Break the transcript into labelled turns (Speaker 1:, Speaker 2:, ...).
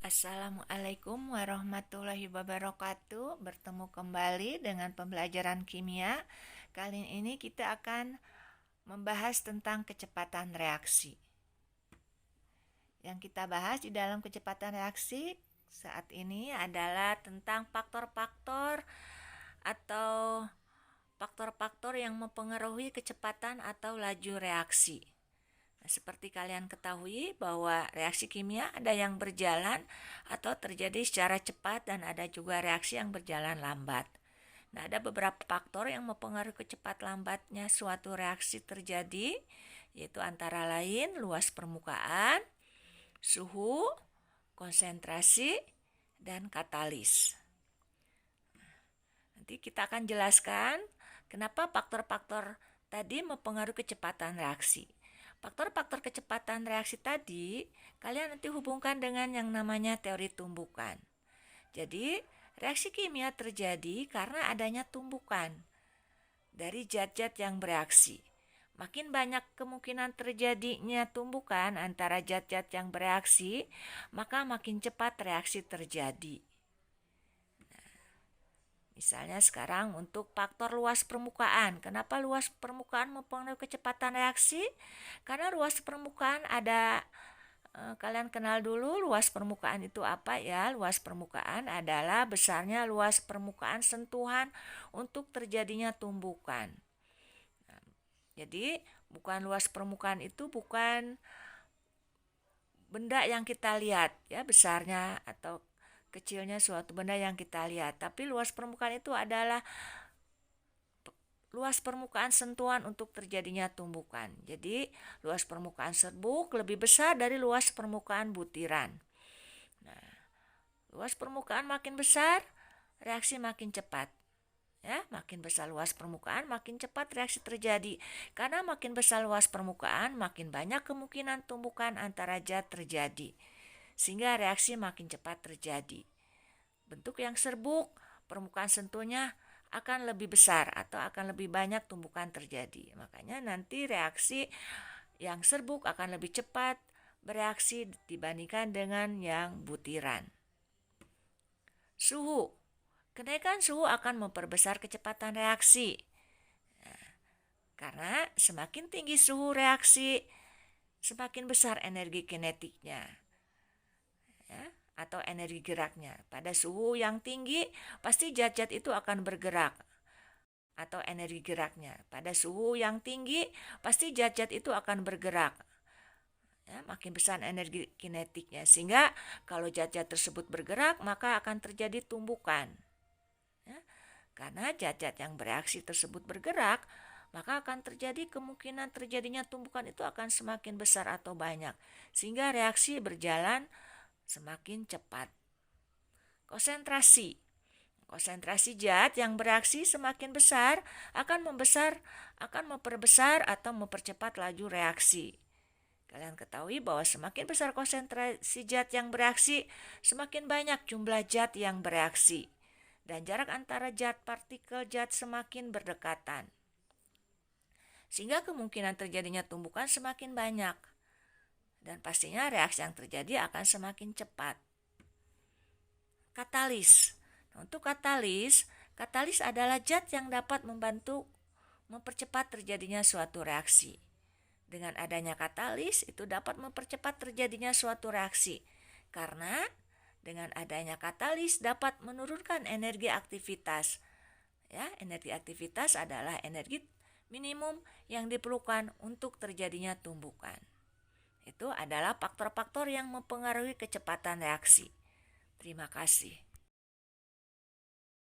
Speaker 1: Assalamualaikum warahmatullahi wabarakatuh. Bertemu kembali dengan pembelajaran kimia. Kali ini kita akan membahas tentang kecepatan reaksi. Yang kita bahas di dalam kecepatan reaksi saat ini adalah tentang faktor-faktor atau faktor-faktor yang mempengaruhi kecepatan atau laju reaksi. Seperti kalian ketahui bahwa reaksi kimia ada yang berjalan atau terjadi secara cepat dan ada juga reaksi yang berjalan lambat. Nah, ada beberapa faktor yang mempengaruhi cepat lambatnya suatu reaksi terjadi, yaitu antara lain luas permukaan, suhu, konsentrasi, dan katalis. Nanti kita akan jelaskan kenapa faktor-faktor tadi mempengaruhi kecepatan reaksi. Faktor-faktor kecepatan reaksi tadi, kalian nanti hubungkan dengan yang namanya teori tumbukan. Jadi, reaksi kimia terjadi karena adanya tumbukan dari zat-zat yang bereaksi. Makin banyak kemungkinan terjadinya tumbukan antara zat-zat yang bereaksi, maka makin cepat reaksi terjadi. Misalnya sekarang untuk faktor luas permukaan. Kenapa luas permukaan mempengaruhi kecepatan reaksi? Karena luas permukaan ada, kalian kenal dulu luas permukaan itu apa ya? Luas permukaan adalah besarnya luas permukaan sentuhan untuk terjadinya tumbukan. Jadi bukan luas permukaan itu bukan benda yang kita lihat ya, besarnya atau kecilnya suatu benda yang kita lihat, tapi luas permukaan itu adalah luas permukaan sentuhan untuk terjadinya tumbukan. Jadi luas permukaan serbuk lebih besar dari luas permukaan butiran. Nah, luas permukaan makin besar, reaksi makin cepat. Ya, makin besar luas permukaan, makin cepat reaksi terjadi. Karena makin besar luas permukaan, makin banyak kemungkinan tumbukan antara zat terjadi. Sehingga reaksi makin cepat terjadi. Bentuk yang serbuk, permukaan sentuhnya akan lebih besar atau akan lebih banyak tumbukan terjadi. Makanya nanti reaksi yang serbuk akan lebih cepat bereaksi dibandingkan dengan yang butiran. Suhu. Kenaikan suhu akan memperbesar kecepatan reaksi. Karena semakin tinggi suhu reaksi, semakin besar energi kinetiknya. Ya, atau energi geraknya. Pada suhu yang tinggi, pasti zat-zat itu akan bergerak atau energi geraknya. Pada suhu yang tinggi, pasti zat-zat itu akan bergerak. Ya, makin besar energi kinetiknya. Sehingga kalau zat-zat tersebut bergerak, maka akan terjadi tumbukan. Ya, karena zat-zat yang bereaksi tersebut bergerak, maka akan terjadi kemungkinan terjadinya tumbukan itu akan semakin besar atau banyak. Sehingga reaksi berjalan semakin cepat. Konsentrasi zat yang bereaksi semakin besar akan memperbesar atau mempercepat laju reaksi. Kalian ketahui bahwa semakin besar konsentrasi zat yang bereaksi, semakin banyak jumlah zat yang bereaksi. Dan jarak antara zat partikel zat semakin berdekatan. Sehingga kemungkinan terjadinya tumbukan semakin banyak. Dan pastinya reaksi yang terjadi akan semakin cepat. Katalis. Untuk katalis adalah zat yang dapat membantu mempercepat terjadinya suatu reaksi. Dengan adanya katalis itu dapat mempercepat terjadinya suatu reaksi. Karena dengan adanya katalis dapat menurunkan energi aktivitas. Ya, energi aktivitas adalah energi minimum yang diperlukan untuk terjadinya tumbukan. Itu adalah faktor-faktor yang mempengaruhi kecepatan reaksi. Terima kasih.